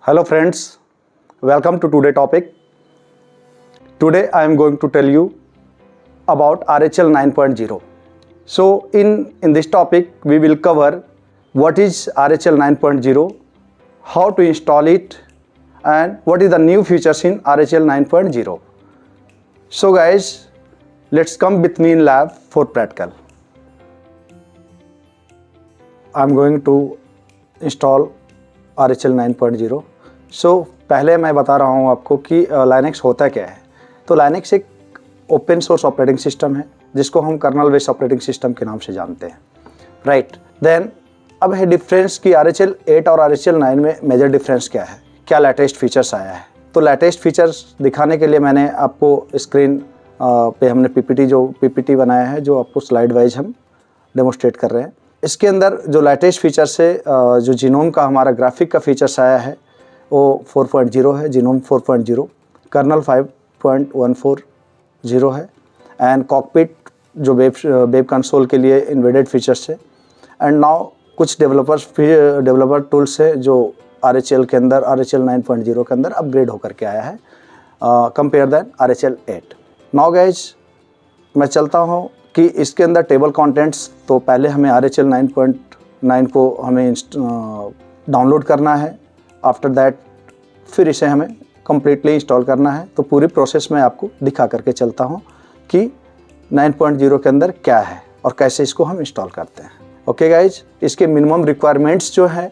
Hello friends, welcome to today topic. Today I am going to tell you about RHEL 9.0. So in this topic we will cover what is RHEL 9.0, how to install it and what is the new features in RHEL 9.0. So guys, let's come with me in lab for practical. I am going to install RHEL 9.0. सो पहले मैं बता रहा हूँ आपको कि Linux होता क्या है। तो लाइनेक्स एक ओपन सोर्स ऑपरेटिंग सिस्टम है जिसको हम कर्नल बेस्ड ऑपरेटिंग सिस्टम के नाम से जानते हैं, राइट। देन अब है डिफरेंस कि RHEL 8 और RHEL 9 में मेजर डिफरेंस क्या है, क्या लेटेस्ट फीचर्स आया है। तो लेटेस्ट फीचर्स दिखाने के लिए मैंने आपको स्क्रीन पे हमने पीपीटी बनाया है जो आपको स्लाइड वाइज हम डेमोस्ट्रेट कर रहे हैं। इसके अंदर जो लेटेस्ट फीचर्स है, जो जीनोम का हमारा ग्राफिक का फीचर्स आया है वो 4.0 है, जीनोम 4.0, कर्नल 5.140 है एंड कॉकपिट जो वेब कंसोल के लिए इन्वेडेड फीचर्स है। एंड नाउ कुछ डेवलपर टूल्स है जो RHEL के अंदर RHEL 9.0 के अंदर अपग्रेड होकर के आया है compare than RHEL 8। Now guys मैं चलता हूँ कि इसके अंदर टेबल कंटेंट्स, तो पहले हमें RHEL 9.9 को हमें डाउनलोड करना है। आफ्टर दैट फिर इसे हमें कम्प्लीटली इंस्टॉल करना है। तो पूरी प्रोसेस मैं आपको दिखा करके चलता हूँ कि 9.0 के अंदर क्या है और कैसे इसको हम इंस्टॉल करते हैं। ओके गाइज, इसके मिनिमम रिक्वायरमेंट्स जो है,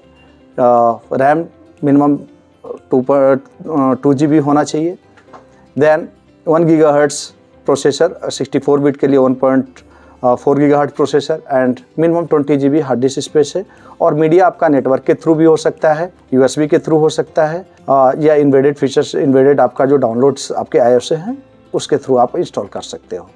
रैम मिनिमम 2 GB होना चाहिए। देन 1 GHz प्रोसेसर, 64 बिट के लिए 1.4 GHz processor and minimum 20 GB hard disk space है। और मीडिया आपका नेटवर्क के थ्रू भी हो सकता है, USB के थ्रू हो सकता है, या इन्वेडेड फीचर्स, इन्वेडेड आपका जो डाउनलोड्स आपके iOS से हैं उसके थ्रू आप इंस्टॉल कर सकते हो।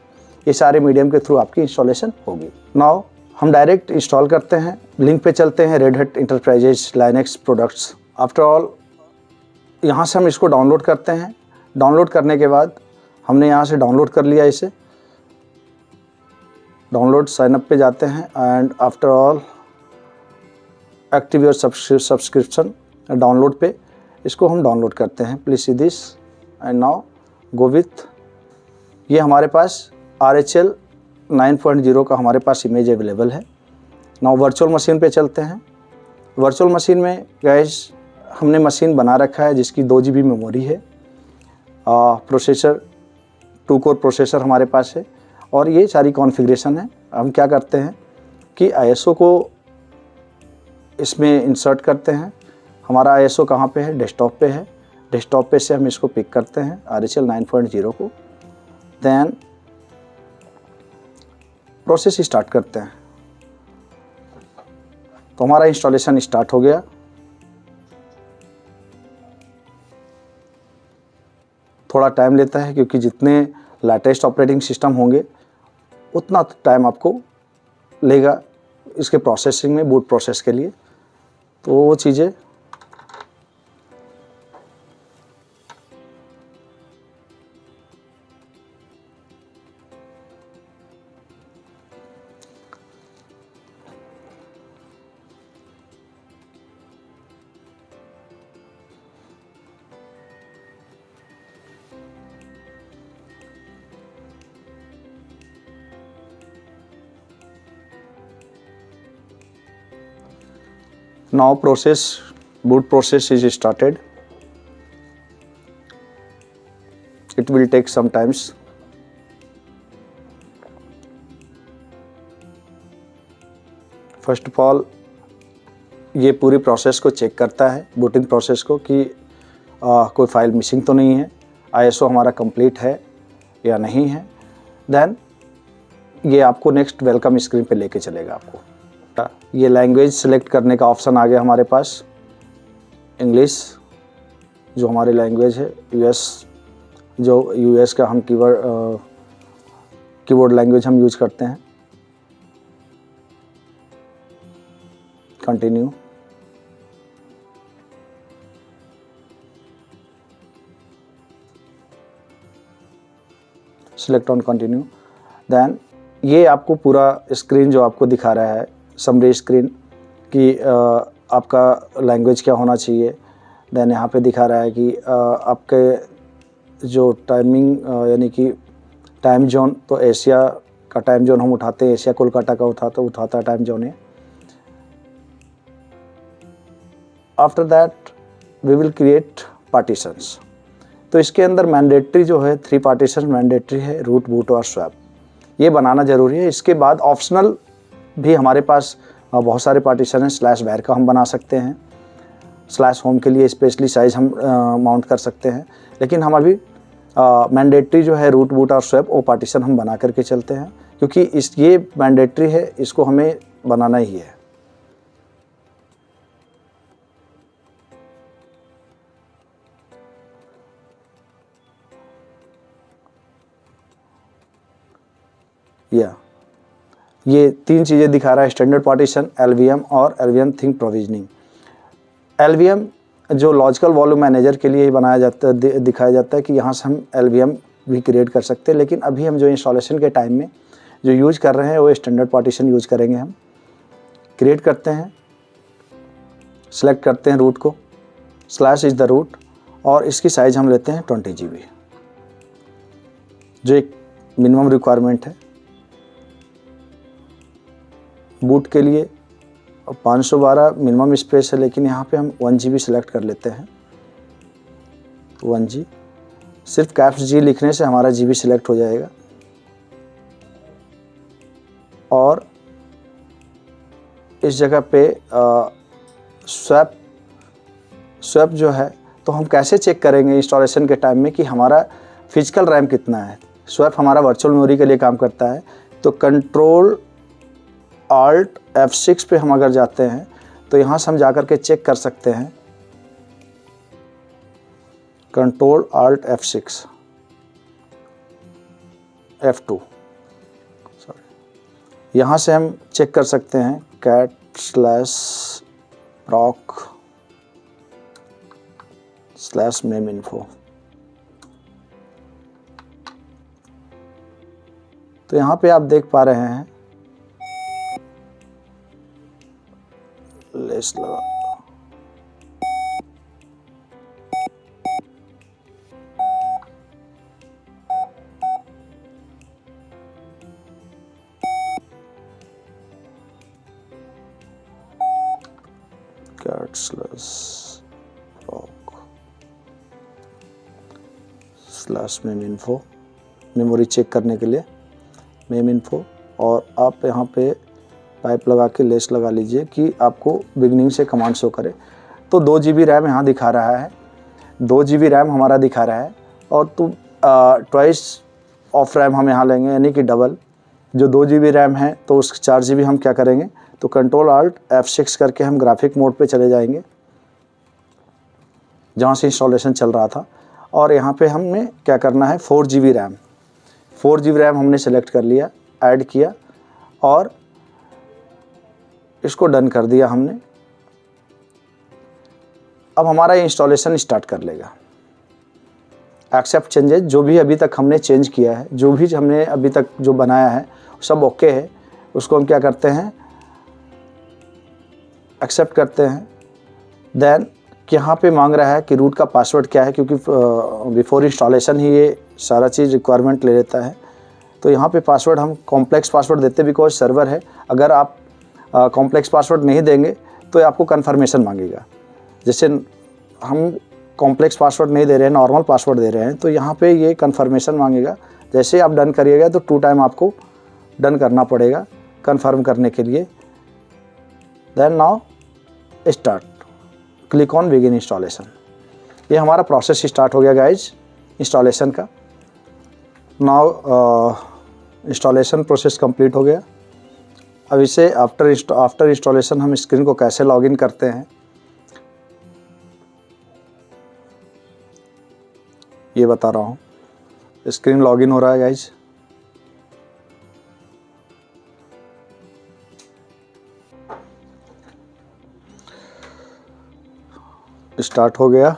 ये सारे मीडियम के थ्रू आपकी इंस्टॉलेशन होगी। नाउ हम डायरेक्ट इंस्टॉल करते हैं, लिंक पे चलते हैं, red hat enterprises Linux products. After all यहाँ से हम इसको डाउनलोड करते हैं। डाउनलोड करने के बाद हमने यहाँ से डाउनलोड कर लिया इसे, डाउनलोड साइन अप पे जाते हैं and after all active your subscription, download पे इसको हम डाउनलोड करते हैं। Please see this and now go with. ये हमारे पास RHEL 9.0 का हमारे पास इमेज अवेलेबल है। नाउ वर्चुअल मशीन पे चलते हैं। वर्चुअल मशीन में गाइस हमने मशीन बना रखा है जिसकी 2 GB मेमोरी है, प्रोसेसर 2 कोर प्रोसेसर हमारे पास है और ये सारी कॉन्फ़िगरेशन है। हम क्या करते हैं कि ISO को इसमें इंसर्ट करते हैं। हमारा ISO कहाँ पे है, डेस्कटॉप पे है। डेस्कटॉप पे से हम इसको पिक करते हैं RHEL 9.0 को। देन प्रोसेस स्टार्ट करते हैं। तो हमारा इंस्टॉलेशन स्टार्ट हो गया। थोड़ा टाइम लेता है क्योंकि जितने लेटेस्ट ऑपरेटिंग सिस्टम होंगे उतना टाइम आपको लेगा इसके प्रोसेसिंग में, बूट प्रोसेस के लिए। तो वो चीज़ें now boot process is started. It will take some times. First of all ये पूरी प्रोसेस को चेक करता है, बूटिंग प्रोसेस को, कि कोई फाइल मिसिंग तो नहीं है, ISO हमारा कंप्लीट है या नहीं है। देन ये आपको नेक्स्ट वेलकम स्क्रीन पे लेके चलेगा। आपको ये लैंग्वेज सेलेक्ट करने का ऑप्शन आ गया हमारे पास। इंग्लिश जो हमारी लैंग्वेज है, US का हम कीबोर्ड लैंग्वेज हम यूज करते हैं। Continue. Select on continue. Then ये आपको पूरा स्क्रीन जो आपको दिखा रहा है, समरी स्क्रीन, कि आपका लैंग्वेज क्या होना चाहिए, देन यहाँ पे दिखा रहा है कि आपके जो टाइमिंग यानी कि टाइम जोन, तो एशिया का टाइम जोन हम उठाते हैं, एशिया कोलकाता का उठाता टाइम जोन है। After that we will create partitions. तो इसके अंदर मैंडेटरी जो है 3 पार्टीशन मैंडेटरी है, रूट, बूट और स्वैप, ये बनाना ज़रूरी है। इसके बाद ऑप्शनल भी हमारे पास बहुत सारे पार्टीशन हैं। स्लैश वैर का हम बना सकते हैं, स्लैश होम के लिए स्पेशली साइज हम माउंट कर सकते हैं, लेकिन हम अभी मैंडेटरी जो है रूट, बूट और स्वैप वो पार्टीशन हम बना करके चलते हैं, क्योंकि ये मैंडेटरी है, इसको हमें बनाना ही है। ये 3 चीज़ें दिखा रहा है, स्टैंडर्ड पार्टीशन, एलवीएम और एलवीएम थिंग प्रोविजनिंग। एलवीएम जो लॉजिकल वॉल्यूम मैनेजर के लिए ही बनाया जाता है, दिखाया जाता है कि यहाँ से हम एलवीएम भी क्रिएट कर सकते हैं, लेकिन अभी हम जो इंस्टॉलेशन के टाइम में जो यूज कर रहे हैं वो स्टैंडर्ड पार्टीशन यूज करेंगे। हम क्रिएट करते हैं, सेलेक्ट करते हैं रूट को, स्लैश इज द रूट, और इसकी साइज़ हम लेते हैं 20 GB, जो एक मिनिमम रिक्वायरमेंट है। बूट के लिए 512 मिनिमम स्पेस है, लेकिन यहाँ पे हम 1 GB सेलेक्ट कर लेते हैं, 1 G। सिर्फ कैप्स G लिखने से हमारा GB सेलेक्ट हो जाएगा। और इस जगह पे स्वैप जो है, तो हम कैसे चेक करेंगे इंस्टॉलेशन के टाइम में कि हमारा फिजिकल रैम कितना है। स्वैप हमारा वर्चुअल मेमोरी के लिए काम करता है, तो कंट्रोल Alt F6 पे हम अगर जाते हैं तो यहाँ से हम जाकर के चेक कर सकते हैं, control Alt F6 F2 sorry, यहाँ से हम चेक कर सकते हैं cat/proc/meminfo। तो यहाँ पे आप देख पा रहे हैं, लेस लगा, cat/proc/meminfo, मेमोरी चेक करने के लिए meminfo। और आप यहाँ पे पाइप लगा के लेस लगा लीजिए कि आपको बिगनिंग से कमांड शो करे। तो 2 GB रैम यहाँ दिखा रहा है, 2 GB रैम हमारा दिखा रहा है, और तो ट्वाइस ऑफ रैम हम यहाँ लेंगे, यानी कि डबल। जो 2 GB रैम है तो उसके 4 GB हम क्या करेंगे, तो कंट्रोल Alt F6 करके हम ग्राफिक मोड पे चले जाएंगे जहाँ से इंस्टॉलेशन चल रहा था, और यहाँ पे हमने क्या करना है, 4 GB रैम, 4 GB रैम हमने सेलेक्ट कर लिया, ऐड किया और इसको डन कर दिया हमने। अब हमारा इंस्टॉलेशन स्टार्ट कर लेगा। एक्सेप्ट चेंजेस, जो भी अभी तक हमने चेंज किया है, जो भी हमने अभी तक जो बनाया है सब ओके है, उसको हम क्या करते हैं, एक्सेप्ट करते हैं। देन यहाँ पे मांग रहा है कि रूट का पासवर्ड क्या है, क्योंकि बिफोर इंस्टॉलेशन ही ये सारा चीज़ रिक्वायरमेंट ले लेता है। तो यहाँ पे पासवर्ड हम कॉम्प्लेक्स पासवर्ड देते, बिकॉज सर्वर है। अगर आप कॉम्प्लेक्स पासवर्ड नहीं देंगे तो ये आपको कन्फर्मेशन मांगेगा। जैसे हम कॉम्प्लेक्स पासवर्ड नहीं दे रहे हैं, नॉर्मल पासवर्ड दे रहे हैं, तो यहाँ पे ये कन्फर्मेशन मांगेगा। जैसे आप डन करिएगा तो 2 टाइम आपको डन करना पड़ेगा कन्फर्म करने के लिए। Then now start, click on begin installation. ये हमारा प्रोसेस स्टार्ट हो गया गाइज इंस्टॉलेशन का। नाउ इंस्टॉलेशन प्रोसेस कंप्लीट हो गया। अब इसे आफ्टर इंस्टॉलेशन हम स्क्रीन को कैसे लॉगिन करते हैं ये बता रहा हूँ। स्क्रीन लॉगिन हो रहा है गाइज। स्टार्ट हो गया।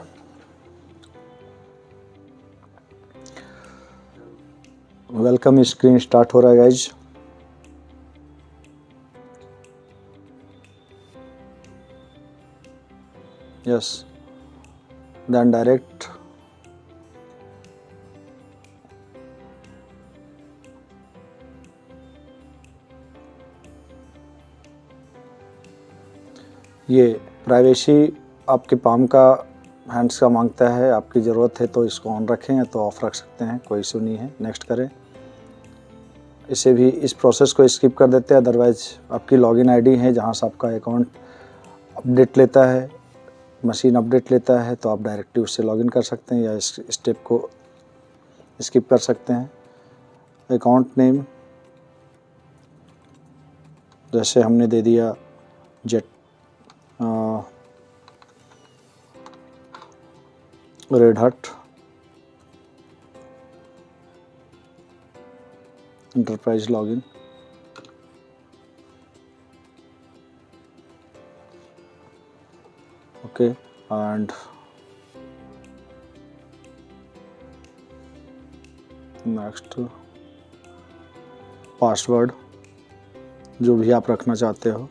वेलकम स्क्रीन स्टार्ट हो रहा है गाइज। यस, then direct ये प्राइवेसी आपके पाम का हैंड्स का मांगता है, आपकी ज़रूरत है तो इसको ऑन रखें तो ऑफ रख सकते हैं, कोई इशू नहीं है। नेक्स्ट करें। इसे भी इस प्रोसेस को स्किप कर देते हैं, अदरवाइज़ आपकी लॉगिन आईडी है जहाँ से आपका अकाउंट अपडेट लेता है, मशीन अपडेट लेता है, तो आप डायरेक्टली उससे लॉगिन कर सकते हैं या इस स्टेप को स्किप कर सकते हैं। अकाउंट नेम जैसे हमने दे दिया जेट रेड हट enterprise login, okay, and next password जो भी आप रखना चाहते हो,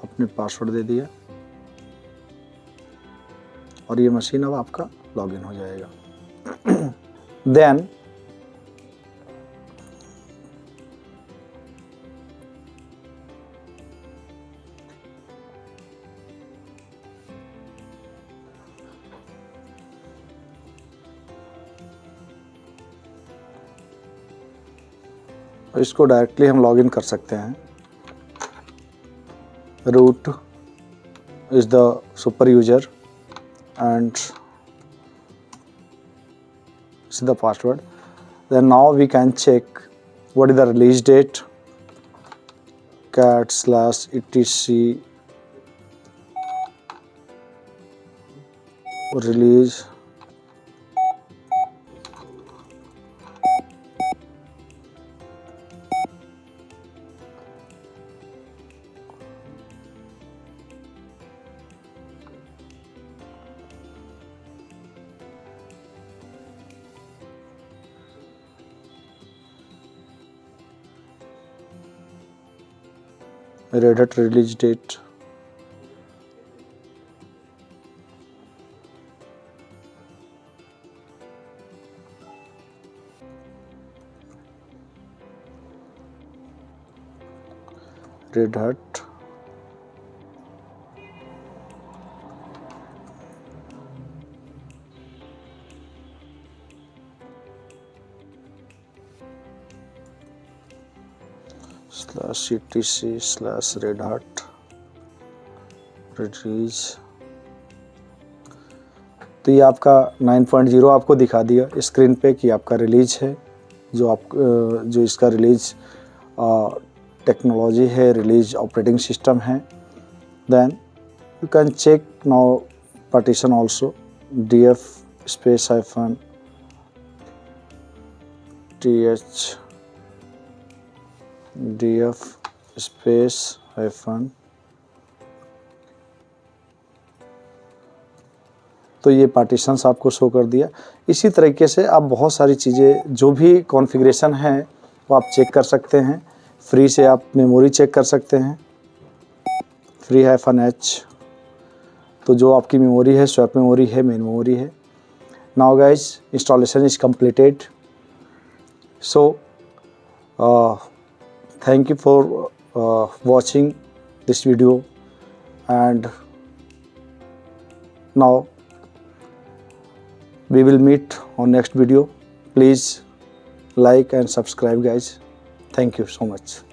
अपने पासवर्ड दे दिया और ये मशीन अब आपका लॉगिन हो जाएगा। Then इसको डायरेक्टली हम लॉगिन कर सकते हैं। Root is the super user and is the password. Then now we can check what is the release date, cat/etc release Red Hat release date, Red Hat /etc/Red Hat release। तो ये आपका 9.0 आपको दिखा दिया screen पे कि आपका release है, जो इसका रिलीज टेक्नोलॉजी है, रिलीज ऑपरेटिंग सिस्टम है। Then you can check now partition also df -th df -, तो ये पार्टीशंस आपको शो कर दिया। इसी तरीके से आप बहुत सारी चीज़ें जो भी कॉन्फ़िगरेशन है वो आप चेक कर सकते हैं। फ्री से आप मेमोरी चेक कर सकते हैं, free-h, तो जो आपकी मेमोरी है स्वैप मेमोरी है, मेन मेमोरी है। Now guys installation is completed, so thank you for watching this video, and now we will meet on next video. Please like and subscribe guys. Thank you so much.